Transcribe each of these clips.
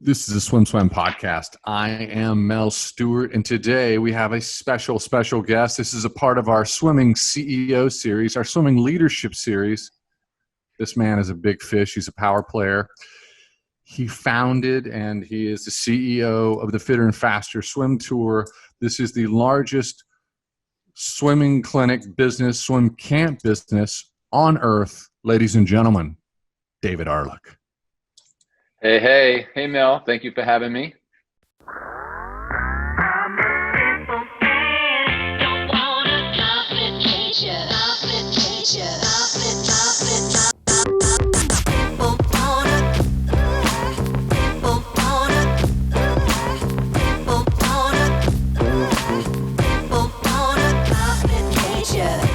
This is a SwimSwam podcast. I am Mel Stewart, and today we have a special guest. This is a part of our Swimming CEO series, our Swimming Leadership series. This man is a big fish. He's a power player. He founded and he is the CEO of the Fitter and Faster Swim Tour. This is the largest swimming clinic business, swim camp business on earth. Ladies and gentlemen, David Arluck. Hey, Mel. Thank you for having me.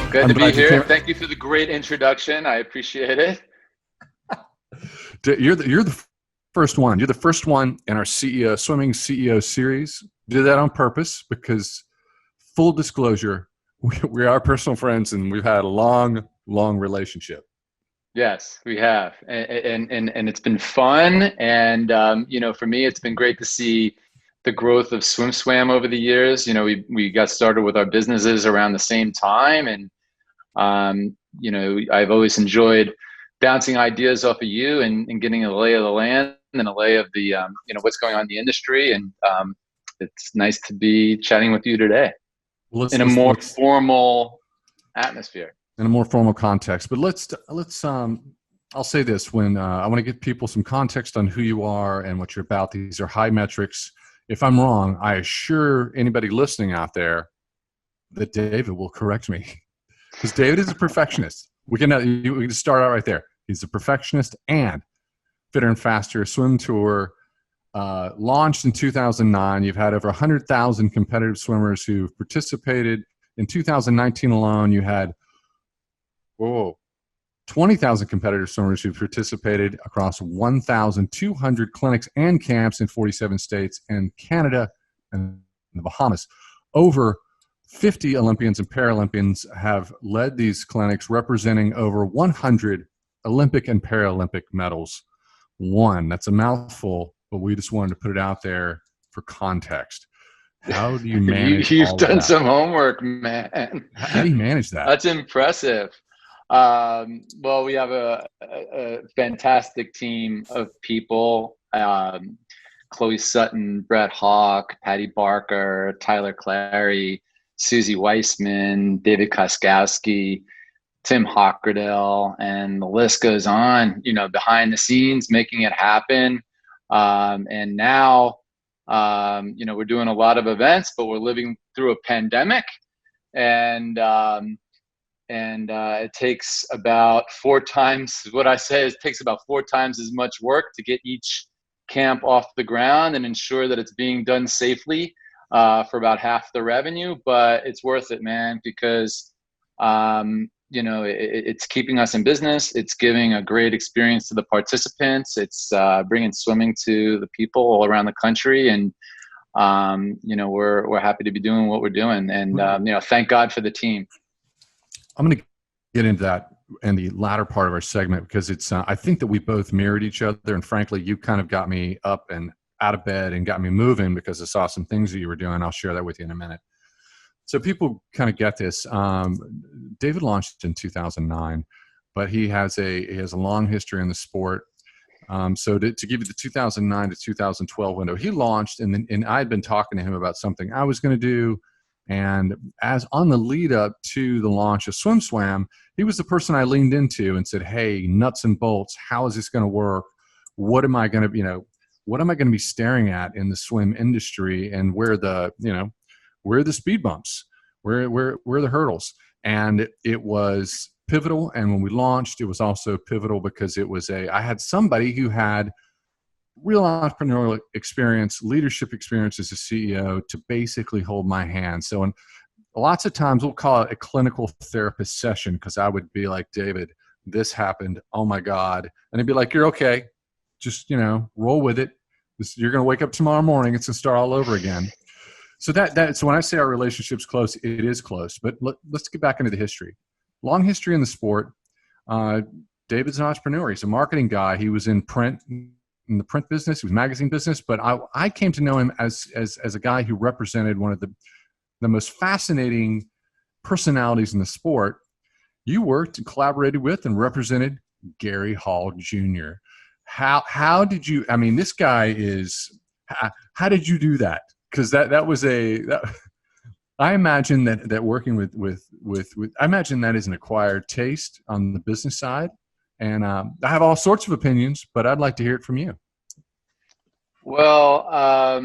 Good to be here. Thank you for the great introduction. I appreciate it. You're the first one. You're the first one in our Swimming CEO series. Did that on purpose because, full disclosure, we are personal friends and we've had a long relationship. Yes, we have, and it's been fun. And for me, it's been great to see the growth of SwimSwam over the years. We got started with our businesses around the same time, and I've always enjoyed bouncing ideas off of you and getting a lay of the land and a lay of the what's going on in the industry, and it's nice to be chatting with you today in a more formal atmosphere, in a more formal context. But let's I'll say this: when I want to give people some context on who you are and what you're about. These are high metrics. If I'm wrong, I assure anybody listening out there that David will correct me, because David is a perfectionist. We can start out right there. He's a perfectionist, and Fitter and Faster Swim Tour launched in 2009. You've had over 100,000 competitive swimmers who've participated. In 2019 alone, you had 20,000 competitive swimmers who participated across 1,200 clinics and camps in 47 states and Canada and the Bahamas. Over 50 Olympians and Paralympians have led these clinics, representing over 100 Olympic and Paralympic medals won. That's a mouthful, but we just wanted to put it out there for context. How do you manage You've done some homework, man. How do you manage that? That's impressive. Well, we have a fantastic team of people. Chloe Sutton, Brett Hawk, Patty Barker, Tyler Clary, Susie Weissman, David Koskowski, Tim Hockerdale, and the list goes on, behind the scenes, making it happen. And now, we're doing a lot of events, but we're living through a pandemic, and it takes about 4 times, what I say is it takes about 4 times as much work to get each camp off the ground and ensure that it's being done safely. For about half the revenue, but it's worth it, man, because it's keeping us in business. It's giving a great experience to the participants. It's bringing swimming to the people all around the country, and we're happy to be doing what we're doing. And thank God for the team. I'm going to get into that in the latter part of our segment because it's. I think that we both mirrored each other, and frankly, you kind of got me up and out of bed and got me moving because I saw some things that you were doing. I'll share that with you in a minute. So people kind of get this. David launched in 2009, but he has a long history in the sport. So to give you the 2009 to 2012 window, he launched, and I had been talking to him about something I was going to do. And as on the lead up to the launch of SwimSwam, he was the person I leaned into and said, "Hey, nuts and bolts, how is this going to work? What am I going to, what am I going to be staring at in the swim industry, and where are the speed bumps, where are the hurdles?" And it was pivotal. And when we launched, it was also pivotal because I had somebody who had real entrepreneurial experience, leadership experience as a CEO to basically hold my hand. So, and lots of times we'll call it a clinical therapist session, because I would be like, "David, this happened. Oh my God." And he'd be like, "You're okay. Just, roll with it. You're going to wake up tomorrow morning. It's going to start all over again." So so when I say our relationship's close, it is close. But let's get back into the history. Long history in the sport. David's an entrepreneur. He's a marketing guy. He was in print in the print business. He was magazine business, but I came to know him as a guy who represented one of the most fascinating personalities in the sport. You worked and collaborated with and represented Gary Hall Jr. How did you? I mean, this guy is. How did you do that? Because that was I imagine that working with I imagine that is an acquired taste on the business side, and I have all sorts of opinions, but I'd like to hear it from you. Well,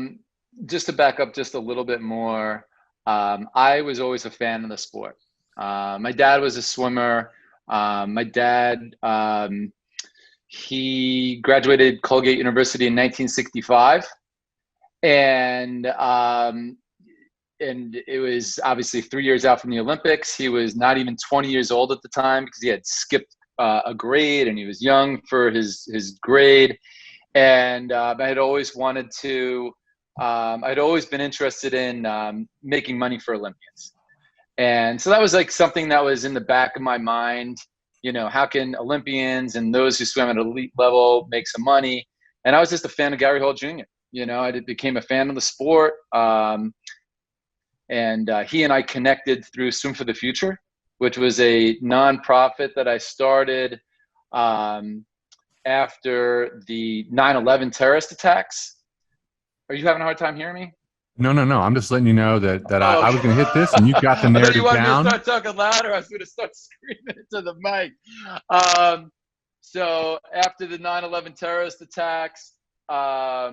just to back up just a little bit more, I was always a fan of the sport. My dad was a swimmer. My dad, he graduated Colgate University in 1965, and it was obviously 3 years out from the Olympics. He was not even 20 years old at the time because he had skipped a grade, and he was young for his grade. And I had always wanted to. I'd always been interested in making money for Olympians. And so that was like something that was in the back of my mind. You know, how can Olympians and those who swim at elite level make some money? And I was just a fan of Gary Hall Jr. You know, I became a fan of the sport. And he and I connected through Swim for the Future, which was a nonprofit that I started after the 9/11 terrorist attacks. Are you having a hard time hearing me? No. I'm just letting you know that Oh. I was going to hit this, and you got the I thought narrative you wanted down. me to start talking louder. I was going to start screaming into the mic. So after the 9/11 terrorist attacks, I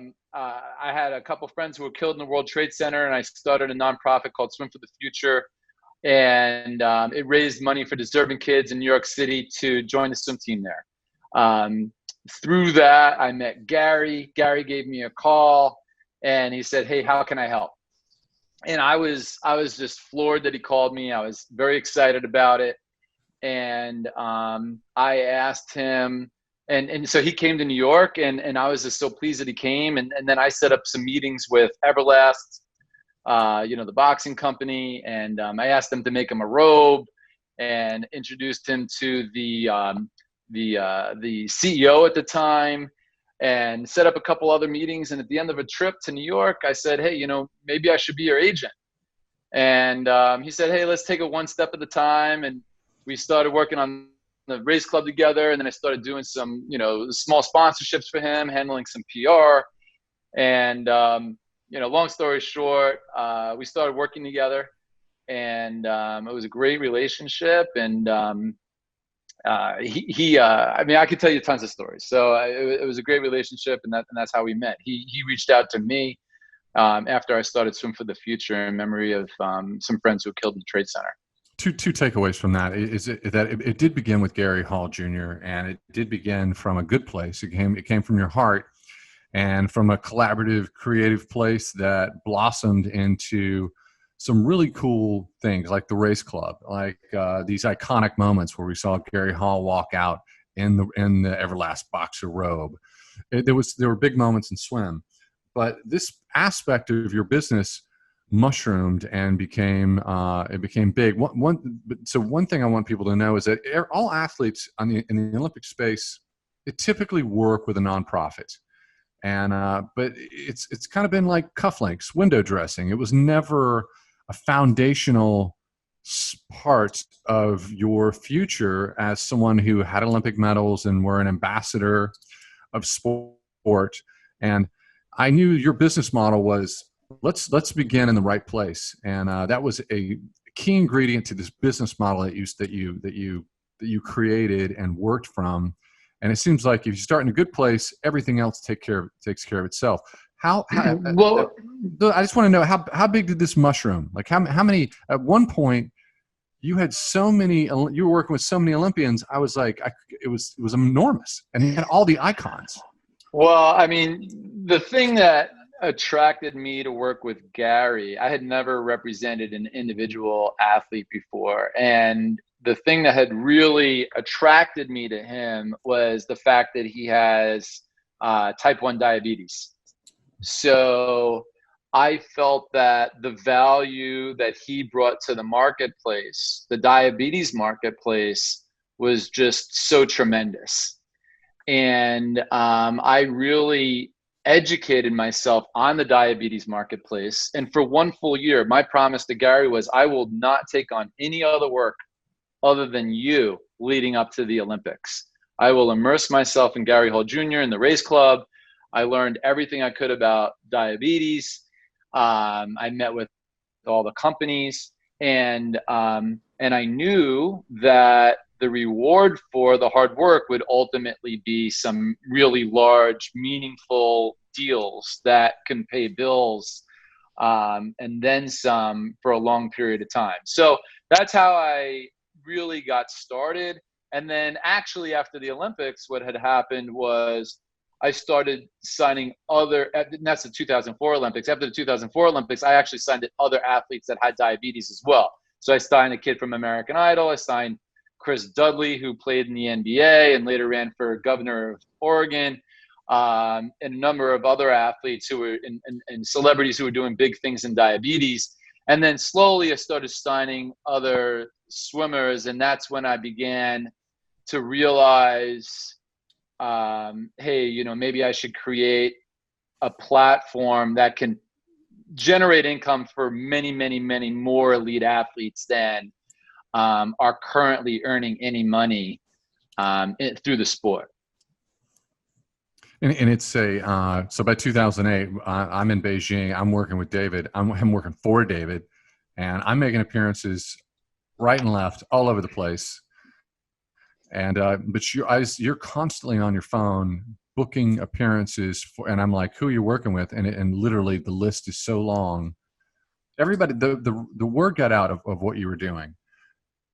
had a couple friends who were killed in the World Trade Center, and I started a nonprofit called Swim for the Future. And it raised money for deserving kids in New York City to join the swim team there. Through that, I met Gary. Gary gave me a call, and he said, "Hey, how can I help?" And I was just floored that he called me. I was very excited about it. And I asked him, and so he came to New York, and I was just so pleased that he came. And then I set up some meetings with Everlast, the boxing company, and I asked them to make him a robe and introduced him to the CEO at the time, and set up a couple other meetings. And at the end of a trip to New York, I said, "Hey, maybe I should be your agent." And he said, "Hey, let's take it one step at a time." And we started working on the race club together. And then I started doing some, small sponsorships for him, handling some PR. And, long story short, we started working together, and it was a great relationship. And I could tell you tons of stories. So it was a great relationship, and that's how we met. He reached out to me after I started Swim for the Future in memory of some friends who were killed in the Trade Center. Two takeaways from that is that it did begin with Gary Hall Jr., and it did begin from a good place. It came from your heart, and from a collaborative, creative place that blossomed into some really cool things like the race club, like these iconic moments where we saw Gary Hall walk out in the Everlast boxer robe. There were big moments in swim, but this aspect of your business mushroomed and became big. So one thing I want people to know is that all athletes in the Olympic space, they typically work with a nonprofit. And but it's kind of been like cufflinks, window dressing. It was never a foundational part of your future as someone who had Olympic medals and were an ambassador of sport. And I knew your business model was let's begin in the right place, and that was a key ingredient to this business model that you created and worked from. And it seems like if you start in a good place, everything else takes care of itself. Well, I just want to know how big did this mushroom? Like how many? At one point, you had so many. You were working with so many Olympians. I was like, it was enormous, and you had all the icons. Well, I mean, the thing that attracted me to work with Gary, I had never represented an individual athlete before, and the thing that had really attracted me to him was the fact that he has type 1 diabetes. So I felt that the value that he brought to the marketplace, the diabetes marketplace, was just so tremendous. And I really educated myself on the diabetes marketplace. And for one full year, my promise to Gary was I will not take on any other work other than you leading up to the Olympics. I will immerse myself in Gary Hall Jr. in the race club. I learned everything I could about diabetes. I met with all the companies, and I knew that the reward for the hard work would ultimately be some really large, meaningful deals that can pay bills, and then some for a long period of time. So that's how I really got started. And then actually after the Olympics, what had happened was I started signing and that's the 2004 Olympics. After the 2004 Olympics, I actually signed other athletes that had diabetes as well. So I signed a kid from American Idol. I signed Chris Dudley, who played in the NBA and later ran for governor of Oregon, and a number of other athletes who were and celebrities who were doing big things in diabetes. And then slowly I started signing other swimmers, and that's when I began to realize, hey, maybe I should create a platform that can generate income for many, many, many more elite athletes than are currently earning any money through the sport. And it's so by 2008, I'm in Beijing. I'm working with David. I'm working for David, and I'm making appearances right and left all over the place. And but you're constantly on your phone booking appearances and I'm like, who are you working with? And literally the list is so long. Everybody, the word got out of what you were doing.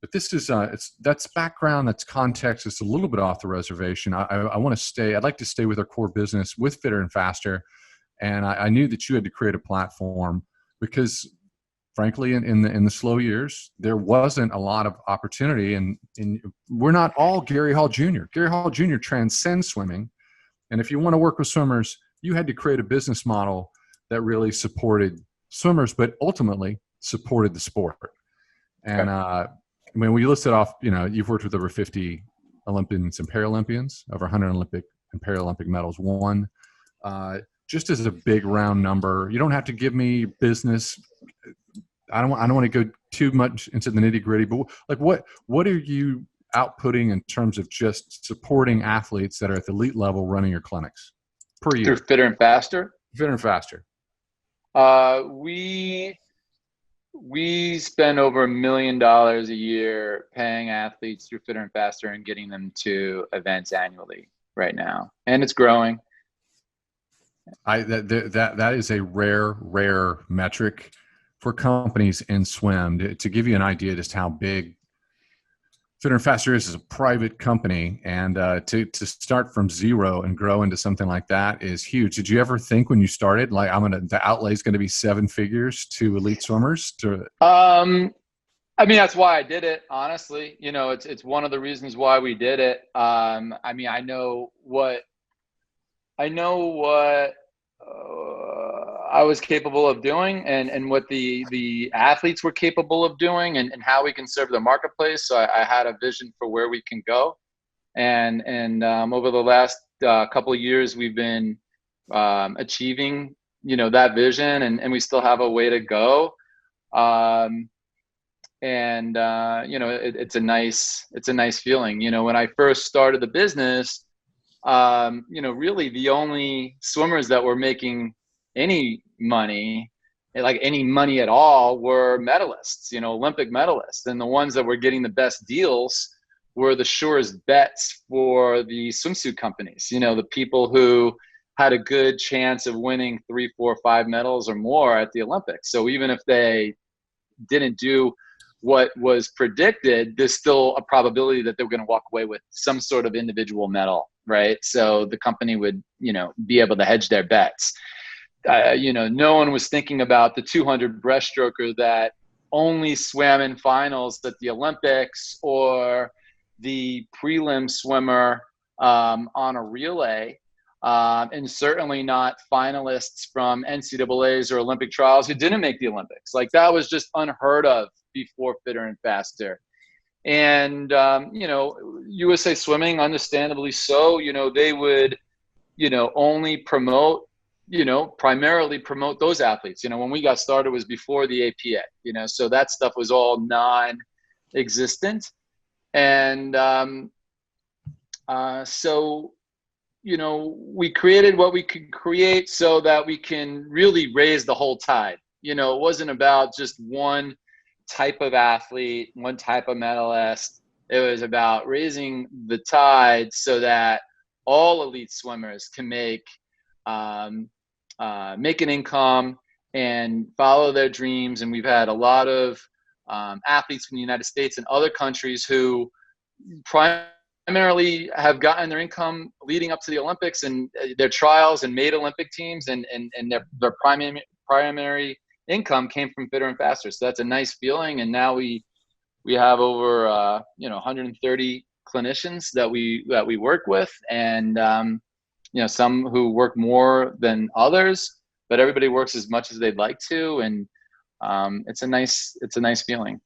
But this is that's background, that's context. It's a little bit off the reservation. I'd like to stay with our core business with Fitter and Faster, and I knew that you had to create a platform because, frankly, in the slow years, there wasn't a lot of opportunity, and we're not all Gary Hall Jr. Gary Hall Jr. transcends swimming, and if you want to work with swimmers, you had to create a business model that really supported swimmers, but ultimately supported the sport. And when you listed off, you've worked with over 50 Olympians and Paralympians, over 100 Olympic and Paralympic medals won. Just as a big round number, you don't have to give me business. I don't want to go too much into the nitty gritty, but like what are you outputting in terms of just supporting athletes that are at the elite level running your clinics per year? Through Fitter and Faster? Fitter and Faster. We spend over $1 million a year paying athletes through Fitter and Faster and getting them to events annually right now, and it's growing. That is a rare metric for companies in swim. To give you an idea just how big Fitter and Faster is as a private company, and to start from zero and grow into something like that is huge. Did you ever think when you started, like, the outlay is going to be 7 figures to elite swimmers? That's why I did it, honestly. It's one of the reasons why we did it. I know what I was capable of doing and what the athletes were capable of doing and how we can serve the marketplace. So I had a vision for where we can go. And over the last couple of years, we've been achieving, that vision, and we still have a way to go. It's a nice feeling. When I first started the business, really the only swimmers that were making any money, like any money at all, were medalists, Olympic medalists. And the ones that were getting the best deals were the surest bets for the swimsuit companies, the people who had a good chance of winning 3, 4, 5 medals or more at the Olympics. So even if they didn't do what was predicted, there's still a probability that they were going to walk away with some sort of individual medal, right? So the company would, be able to hedge their bets. No one was thinking about the 200 breaststroker that only swam in finals at the Olympics, or the prelim swimmer on a relay, and certainly not finalists from NCAAs or Olympic trials who didn't make the Olympics. Like, that was just unheard of before Fitter and Faster. And, USA Swimming, understandably so, they would, only promote, primarily promote those athletes. When we got started, it was before the APA, so that stuff was all non-existent. And so, we created what we could create so that we can really raise the whole tide. It wasn't about just one type of athlete, one type of medalist. It was about raising the tide so that all elite swimmers can make an income and follow their dreams. And we've had a lot of athletes from the United States and other countries who primarily have gotten their income leading up to the Olympics and their trials and made Olympic teams, and their primary income came from Fitter and Faster. So that's a nice feeling. And now we have over 130 clinicians that we work with, and some who work more than others, but everybody works as much as they'd like to, and it's a nice feeling.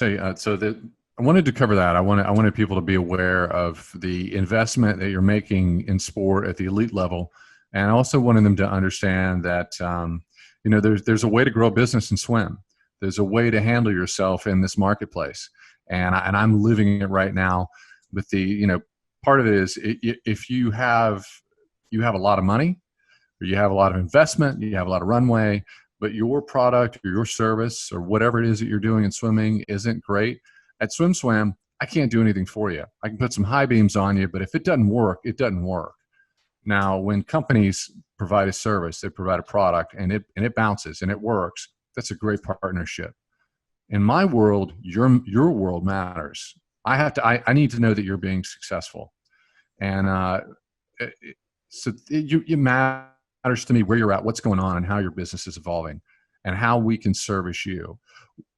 I wanted to cover that. I wanted people to be aware of the investment that you're making in sport at the elite level, and I also wanted them to understand that there's a way to grow a business in swim. There's a way to handle yourself in this marketplace, and I'm living it right now. With the part of it is if you have a lot of money, or you have a lot of investment, you have a lot of runway, but your product or your service or whatever it is that you're doing in swimming isn't great. At SwimSwam, I can't do anything for you. I can put some high beams on you, but if it doesn't work, it doesn't work. Now, when companies provide a service, they provide a product, and it bounces and it works, that's a great partnership. In my world, your world matters. I need to know that you're being successful, and so it matters to me where you're at, what's going on, and how your business is evolving, and how we can service you.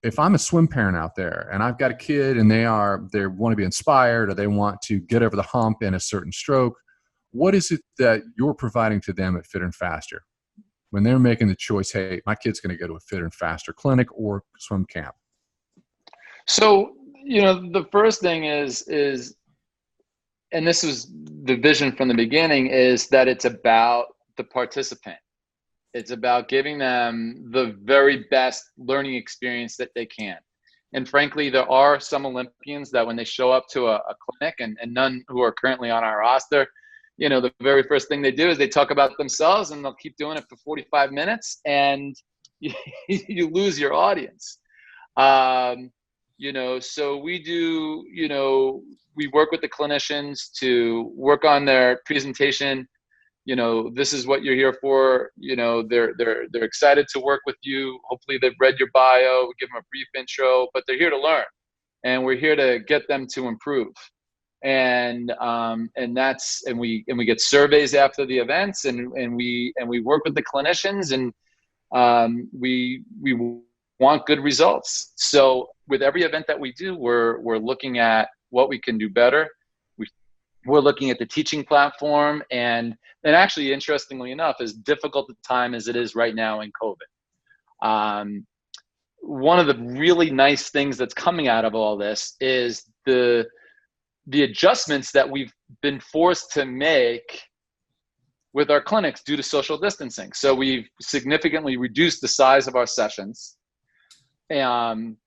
If I'm a swim parent out there and I've got a kid and they want to be inspired, or they want to get over the hump in a certain stroke, what is it that you're providing to them at Fitter and Faster when they're making the choice, hey, my kid's going to go to a Fitter and Faster clinic or swim camp? So, the first thing is, and this was the vision from the beginning, is that it's about the participant. It's about giving them the very best learning experience that they can. And frankly, there are some Olympians that when they show up to a clinic, and none who are currently on our roster, the very first thing they do is they talk about themselves, and they'll keep doing it for 45 minutes, and you lose your audience. So we do, we work with the clinicians to work on their presentation. This is what you're here for. They're excited to work with you. Hopefully they've read your bio. We give them a brief intro, but they're here to learn, and we're here to get them to improve. And we get surveys after the events, and we work with the clinicians, and we want good results. So with every event that we do, we're looking at what we can do better. We're looking at the teaching platform, and actually, interestingly enough, as difficult a time as it is right now in COVID, one of the really nice things that's coming out of all this is the adjustments that we've been forced to make with our clinics due to social distancing. So we've significantly reduced the size of our sessions, and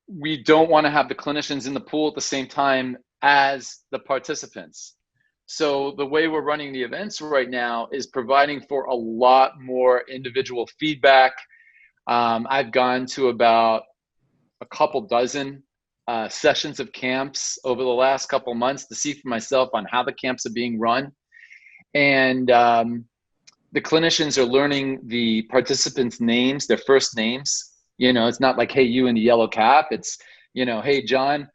we don't want to have the clinicians in the pool at the same time as the participants. So the way we're running the events right now is providing for a lot more individual feedback. I've gone to about a couple dozen sessions of camps over the last couple months to see for myself on how the camps are being run. And the clinicians are learning the participants' names, their first names. It's not like, hey, you in the yellow cap. It's, hey, John,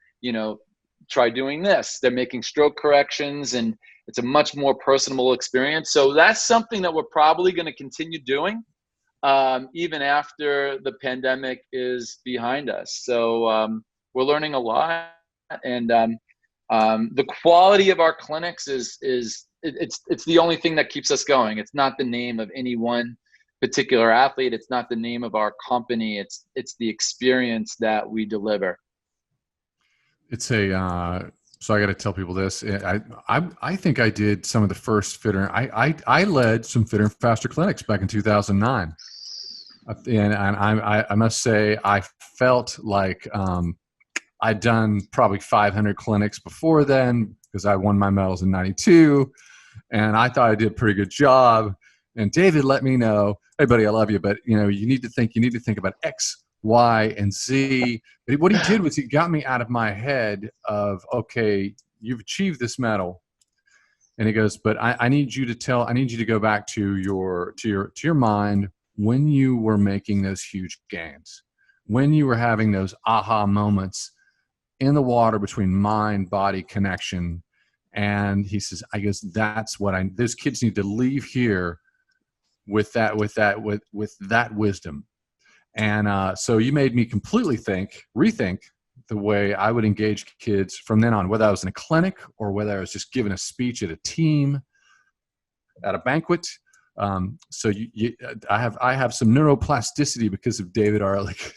try doing this. They're making stroke corrections, and it's a much more personable experience. So that's something that we're probably going to continue doing even after the pandemic is behind us. So we're learning a lot, and the quality of our clinics is it's the only thing that keeps us going. It's not the name of any one particular athlete. It's not the name of our company. It's the experience that we deliver. It's a so I got to tell people this. I think I did some of the first fitter. I led some fitter and faster clinics back in 2009, and I must say I felt like I'd done probably 500 clinics before then because I won my medals in '92, and I thought I did a pretty good job. And David let me know, hey buddy, I love you, but you need to think about X, Y, and Z. But what he did was he got me out of my head of, okay, you've achieved this medal. And he goes, but I need you to go back to your mind when you were making those huge gains, when you were having those aha moments in the water between mind body connection. And he says, I guess that's what those kids need to leave here with that wisdom. And so you made me completely rethink the way I would engage kids from then on, whether I was in a clinic or whether I was just giving a speech at a team, at a banquet. So I have some neuroplasticity because of David Arluck.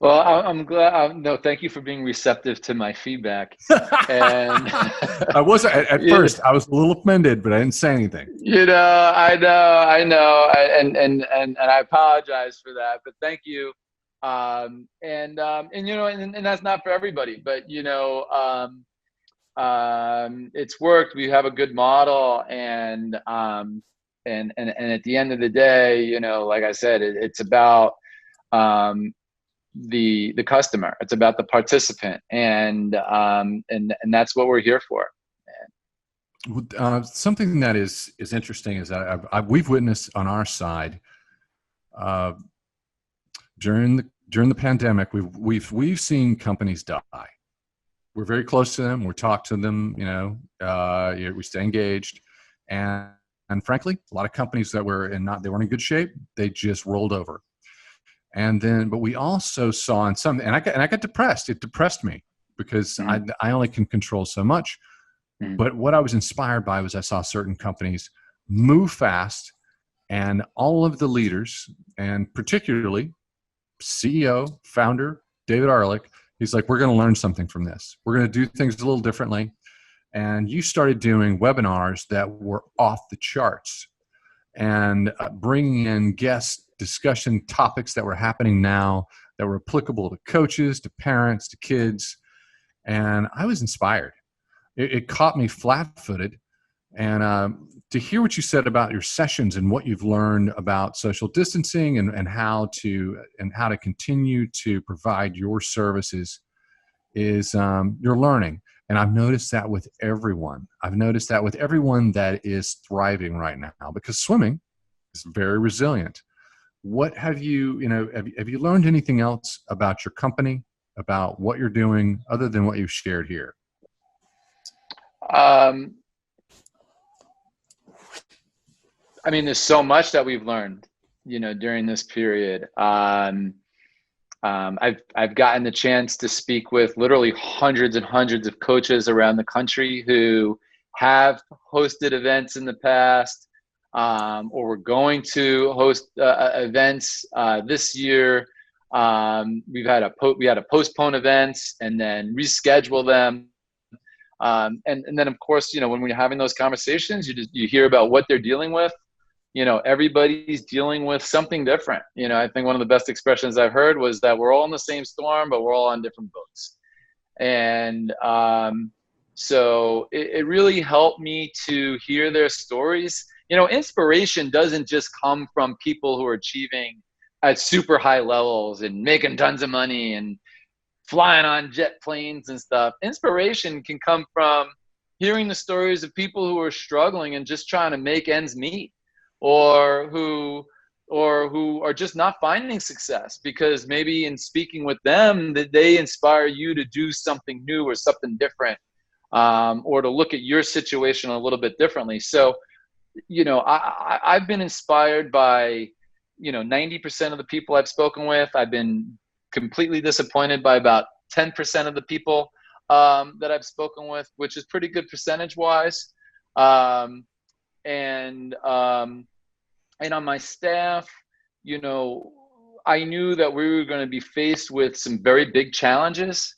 Well, I'm glad. No, thank you for being receptive to my feedback. And I was at first I was a little offended, but I didn't say anything. I know, and I apologize for that. But thank you. And that's not for everybody. But it's worked. We have a good model, and at the end of the day, like I said, it's about the customer. It's about the participant, and that's what we're here for. Something that is interesting is that we've witnessed on our side during the pandemic, we've seen companies die. We're very close to them. We talk to them. We stay engaged, and frankly, a lot of companies that they weren't in good shape. They just rolled over. And then, but we also saw and I got depressed. It depressed me because I only can control so much. But what I was inspired by was I saw certain companies move fast, and all of the leaders, and particularly CEO, founder, David Arluck, he's like, we're going to learn something from this. We're going to do things a little differently. And you started doing webinars that were off the charts and bringing in guest discussion topics that were happening now that were applicable to coaches, to parents, to kids. And I was inspired. It caught me flat-footed. And to hear what you said about your sessions and what you've learned about social distancing and how to continue to provide your services is you're learning. And I've noticed that with everyone. I've noticed that with everyone that is thriving right now, because swimming is very resilient. What have you learned anything else about your company, about what you're doing other than what you've shared here? There's so much that we've learned, during this period. I've gotten the chance to speak with literally hundreds and hundreds of coaches around the country who have hosted events in the past, or were going to host events this year. We had to postpone events and then reschedule them. And then of course, when we're having those conversations, you hear about what they're dealing with. Everybody's dealing with something different. I think one of the best expressions I've heard was that we're all in the same storm, but we're all on different boats. And so it really helped me to hear their stories. Inspiration doesn't just come from people who are achieving at super high levels and making tons of money and flying on jet planes and stuff. Inspiration can come from hearing the stories of people who are struggling and just trying to make ends meet, or who are just not finding success, because maybe in speaking with them that they inspire you to do something new or something different, or to look at your situation a little bit differently. So, I've been inspired by, 90% of the people I've spoken with. I've been completely disappointed by about 10% of the people that I've spoken with, which is pretty good percentage wise. And on my staff, I knew that we were going to be faced with some very big challenges.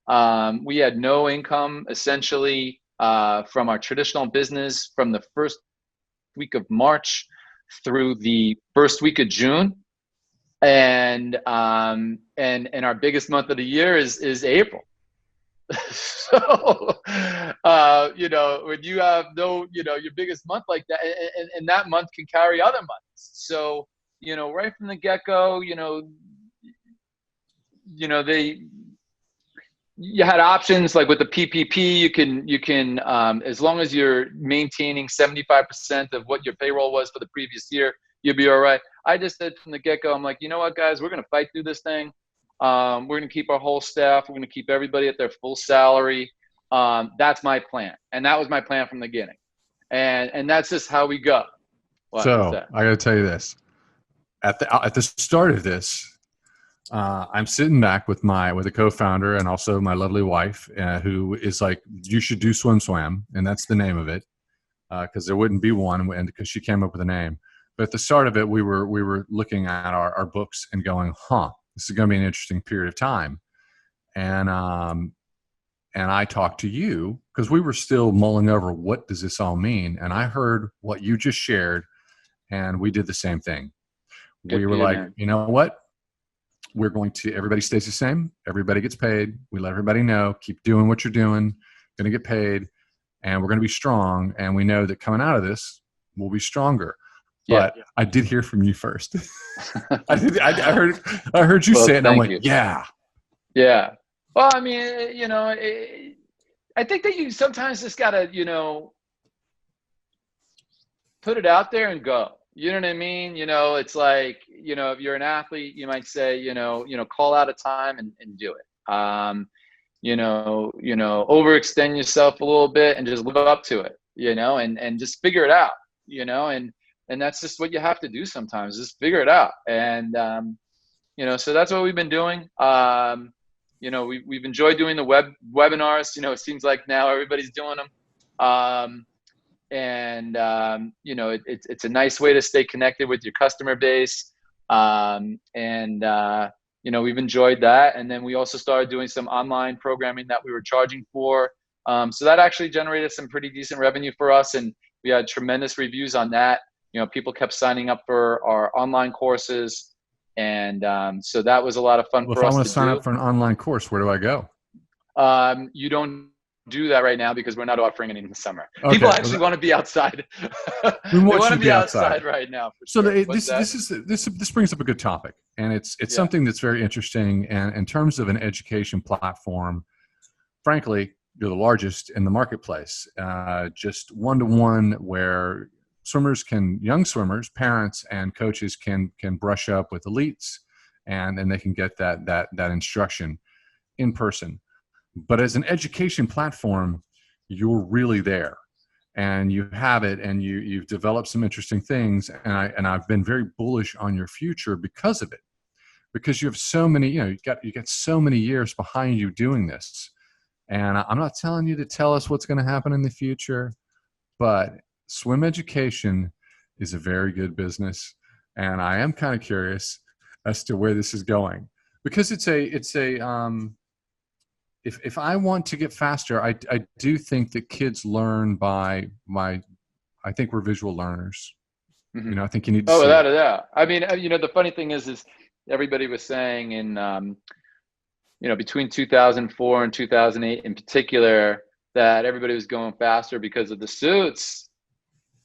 We had no income essentially from our traditional business from the first week of March through the first week of June, and our biggest month of the year is April. So when you have your biggest month like that, and that month can carry other months. So right from the get-go, you had options like with the PPP. You can as long as you're maintaining 75% of what your payroll was for the previous year, you'll be all right. I just said from the get-go, I'm like, you know what, guys, we're going to fight through this thing. We're going to keep our whole staff. We're going to keep everybody at their full salary. That's my plan, and that was my plan from the beginning. And that's just how we go. So I got to tell you this: at the start of this, I'm sitting back with a co-founder and also my lovely wife, who is like, you should do SwimSwam, and that's the name of it, because there wouldn't be one, and because she came up with a name. But at the start of it, we were looking at our books and going, this is going to be an interesting period of time. And I talked to you because we were still mulling over, what does this all mean? And I heard what you just shared, and we did the same thing. We were like, man, you know what? We're going to, everybody stays the same. Everybody gets paid. We let everybody know, keep doing what you're doing, going to get paid, and we're going to be strong. And we know that coming out of this, we'll be stronger. But I did hear from you first. I heard you say it, and I went, yeah. Well, I mean, I think that you sometimes just gotta, put it out there and go. You know what I mean? It's like, if you're an athlete, you might say, call out a time and do it. Overextend yourself a little bit and just live up to it, and just figure it out, and that's just what you have to do sometimes, just figure it out. And, so that's what we've been doing. We've enjoyed doing the webinars. It seems like now everybody's doing them. It's a nice way to stay connected with your customer base. We've enjoyed that. And then we also started doing some online programming that we were charging for. So that actually generated some pretty decent revenue for us. And we had tremendous reviews on that. People kept signing up for our online courses. And so that was a lot of fun for us to do. If I want to sign up for an online course, where do I go? You don't do that right now because we're not offering it in the summer. Okay. People actually want to be outside. We want to be outside right now. So this brings up a good topic, and it's something that's very interesting. And in terms of an education platform, frankly, you're the largest in the marketplace. Just one-to-one, where young swimmers, parents, and coaches can brush up with elites, and they can get that instruction in person. But as an education platform, you're really there, and you have it, and you've developed some interesting things. And I've been very bullish on your future because of it, because you have so many, you got so many years behind you doing this. And I'm not telling you to tell us what's going to happen in the future, but swim education is a very good business, and I am kind of curious as to where this is going, because if I want to get faster, I do think that kids learn by I think we're visual learners. Mm-hmm. I think you need to. Without a doubt. I mean, the funny thing is everybody was saying in between 2004 and 2008 in particular that everybody was going faster because of the suits.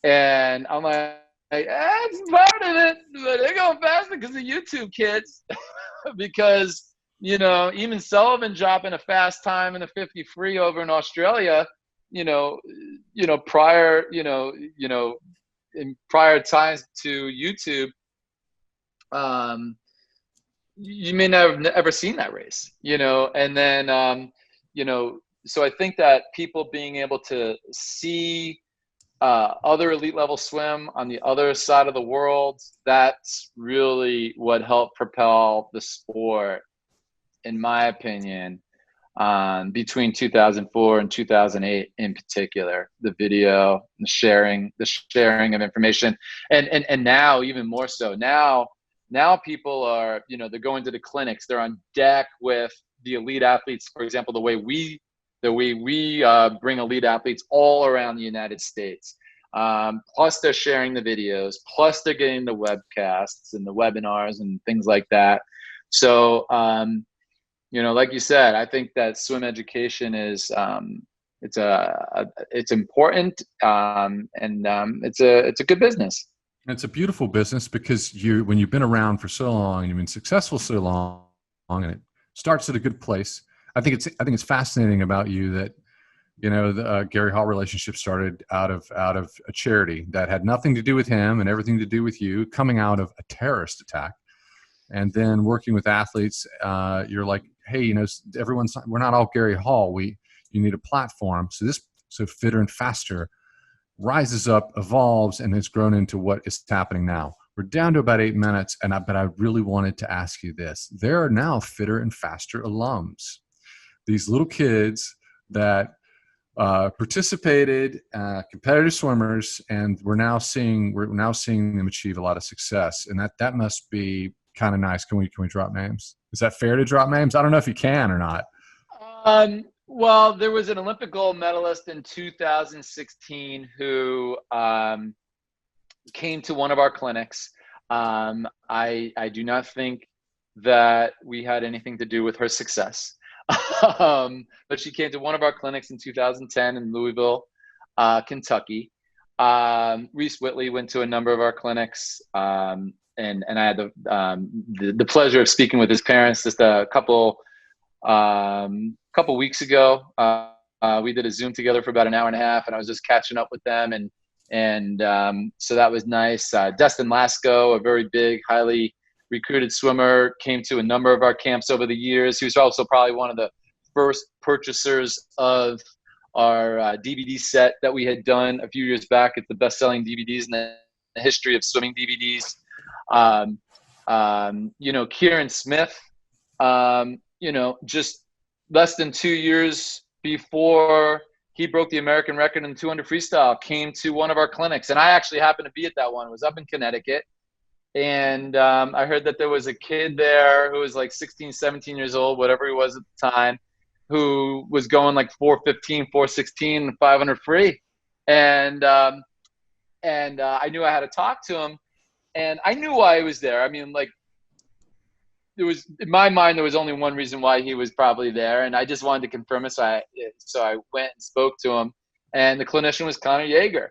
And I'm like, that's part of it, but they're going faster because of YouTube kids. Because, even Sullivan dropping a fast time in the 50 free over in Australia, prior, in prior times to YouTube, you may not have ever seen that race, and then, so I think that people being able to see other elite level swim on the other side of the world, that's really what helped propel the sport, in my opinion, between 2004 and 2008 in particular. The video, the sharing of information, and now even more so. Now Now people are, they're going to the clinics. They're on deck with the elite athletes. For example, the way we bring elite athletes all around the United States. Plus they're sharing the videos, plus they're getting the webcasts and the webinars and things like that. So, like you said, I think that swim education is, it's important, and it's a good business. It's a beautiful business because when you've been around for so long and you've been successful so long, and it starts at a good place. I think it's fascinating about you that, the Gary Hall relationship started out of a charity that had nothing to do with him and everything to do with you, coming out of a terrorist attack, and then working with athletes. You're like, hey, we're not all Gary Hall. You need a platform. So Fitter and Faster rises up, evolves, and has grown into what is happening now. We're down to about 8 minutes, but I really wanted to ask you this. There are now Fitter and Faster alums. These little kids that participated, competitive swimmers, and we're now seeing them achieve a lot of success, and that must be kind of nice. Can we drop names? Is that fair to drop names? I don't know if you can or not. Well, there was an Olympic gold medalist in 2016 who came to one of our clinics. I do not think that we had anything to do with her success. But she came to one of our clinics in 2010 in Louisville, Kentucky. Reese Whitley went to a number of our clinics, and I had the pleasure of speaking with his parents just a couple weeks ago. We did a Zoom together for about an hour and a half, and I was just catching up with them, and so that was nice. Destin Lasco, a very big, highly recruited swimmer, came to a number of our camps over the years. He was also probably one of the first purchasers of our DVD set that we had done a few years back. It's the best-selling DVDs in the history of swimming DVDs. Kieran Smith, just less than 2 years before he broke the American record in 200 freestyle, came to one of our clinics. And I actually happened to be at that one. It was up in Connecticut. And I heard that there was a kid there who was like 16, 17 years old, whatever he was at the time, who was going like 4:15, 4:16, 500 free. And I knew I had to talk to him. And I knew why he was there. I mean, like, there was, in my mind, there was only one reason why he was probably there, and I just wanted to confirm it. So I went and spoke to him, and the clinician was Connor Yeager,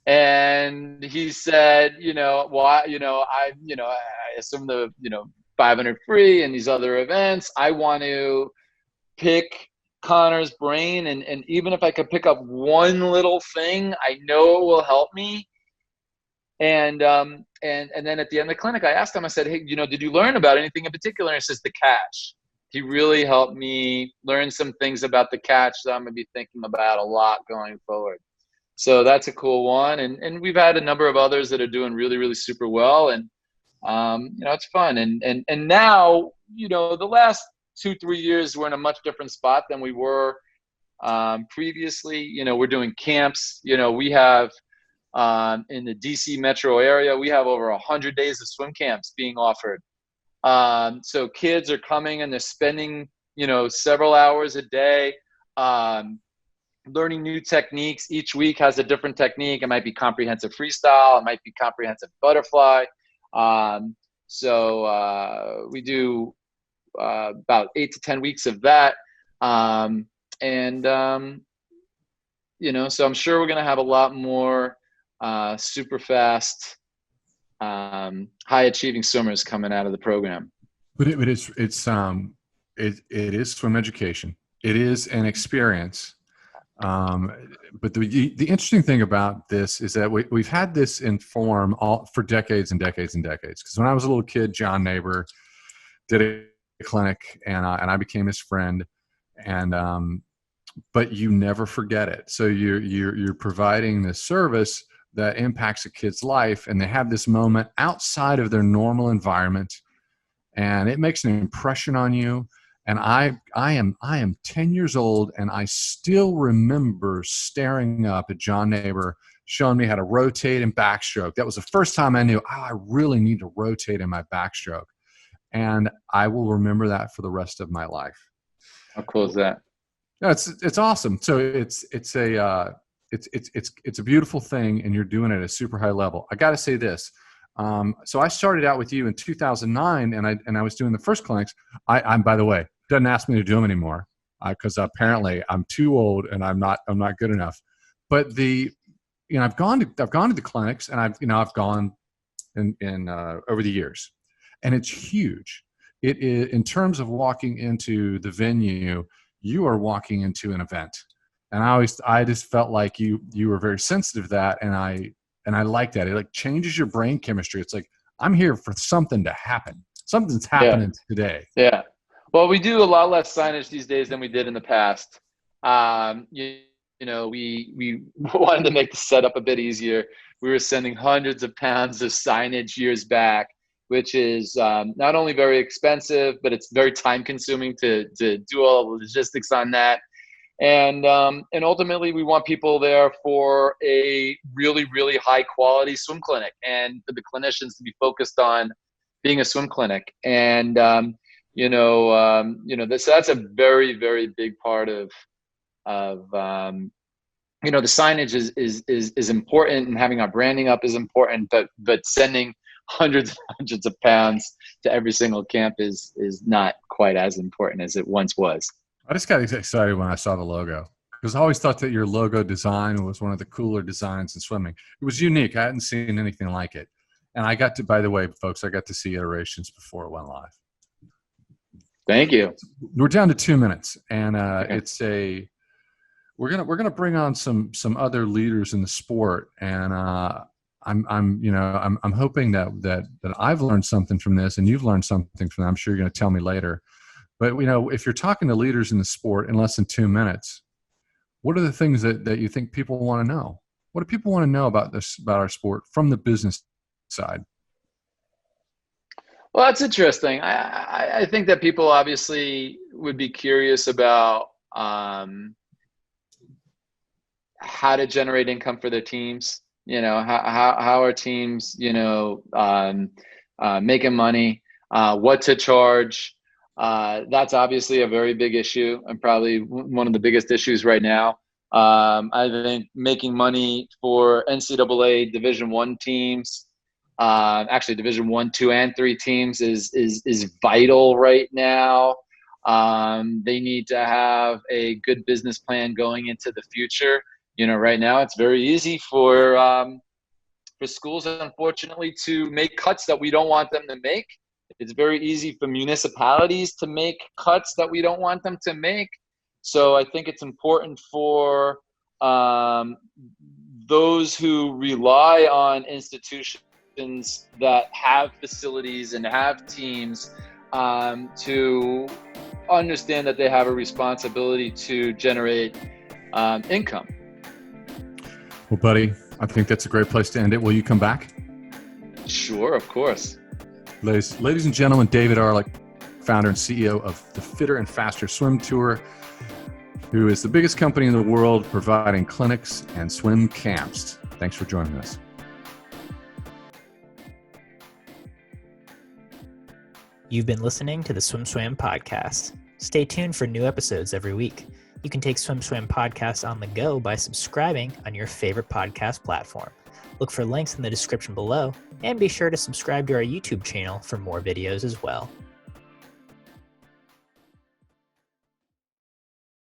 and he said, I assume the 500 free and these other events, I want to pick Connor's brain, and even if I could pick up one little thing, I know it will help me. And then at the end of the clinic, I asked him, I said, hey, did you learn about anything in particular? And he says, the catch. He really helped me learn some things about the catch that I'm going to be thinking about a lot going forward. So that's a cool one. And we've had a number of others that are doing really, really super well. And, it's fun. And now, the last 2-3 years, we're in a much different spot than we were previously. We're doing camps. We have, in the DC metro area, we have over 100 days of swim camps being offered. So kids are coming and they're spending, several hours a day, learning new techniques. Each week has a different technique. It might be comprehensive freestyle. It might be comprehensive butterfly. So we do about 8 to 10 weeks of that. So I'm sure we're going to have a lot more super fast, high achieving swimmers coming out of the program. But it is swim education. It is an experience. But the interesting thing about this is that we've had this in form for decades and decades and decades. Because when I was a little kid, John Neighbor did a clinic, and I became his friend. And but you never forget it. So you're providing this service that impacts a kid's life, and they have this moment outside of their normal environment, and it makes an impression on you. And I am 10 years old, and I still remember staring up at John Neighbor showing me how to rotate and backstroke. That was the first time I knew, I really need to rotate in my backstroke. And I will remember that for the rest of my life. How cool is that? No, it's awesome. So it's a beautiful thing, and you're doing it at a super high level. I got to say this. So I started out with you in 2009, and I was doing the first clinics. I'm, by the way, doesn't ask me to do them anymore because apparently I'm too old and I'm not good enough. But I've gone to the clinics, and I've gone in over the years, and it's huge. It is, in terms of walking into the venue, you are walking into an event. And I just felt like you were very sensitive to that. And I like that. It like changes your brain chemistry. It's like, I'm here for something to happen. Something's happening today. Yeah. Well, we do a lot less signage these days than we did in the past. We wanted to make the setup a bit easier. We were sending hundreds of pounds of signage years back, which is not only very expensive, but it's very time consuming to do all the logistics on that. And ultimately we want people there for a really, really high quality swim clinic, and for the clinicians to be focused on being a swim clinic. And, so that's a very, very big part of the signage is important, and having our branding up is important, but sending hundreds of pounds to every single camp is not quite as important as it once was. I just got excited when I saw the logo, because I always thought that your logo design was one of the cooler designs in swimming. It was unique. I hadn't seen anything like it. And I got to, by the way, folks, I got to see iterations before it went live. Thank you. We're down to 2 minutes, and Okay. we're gonna bring on some other leaders in the sport, and I'm hoping that I've learned something from this, and you've learned something from that. I'm sure you're going to tell me later. But if you're talking to leaders in the sport in less than 2 minutes, what are the things that you think people want to know? What do people want to know about our sport from the business side? Well, that's interesting. I think that people obviously would be curious about how to generate income for their teams. How are teams, making money, what to charge. That's obviously a very big issue, and probably one of the biggest issues right now. I think making money for NCAA Division I teams, actually Division I, II, and III teams is vital right now. They need to have a good business plan going into the future. Right now it's very easy for schools, unfortunately, to make cuts that we don't want them to make. It's very easy for municipalities to make cuts that we don't want them to make. So I think it's important for those who rely on institutions that have facilities and have teams to understand that they have a responsibility to generate income. Well, buddy, I think that's a great place to end it. Will you come back? Sure, of course. Ladies and gentlemen, David Arluck, founder and CEO of the Fitter and Faster Swim Tour, who is the biggest company in the world providing clinics and swim camps. Thanks for joining us. You've been listening to the SwimSwam podcast. Stay tuned for new episodes every week. You can take SwimSwam podcast on the go by subscribing on your favorite podcast platform. Look for links in the description below, and be sure to subscribe to our YouTube channel for more videos as well.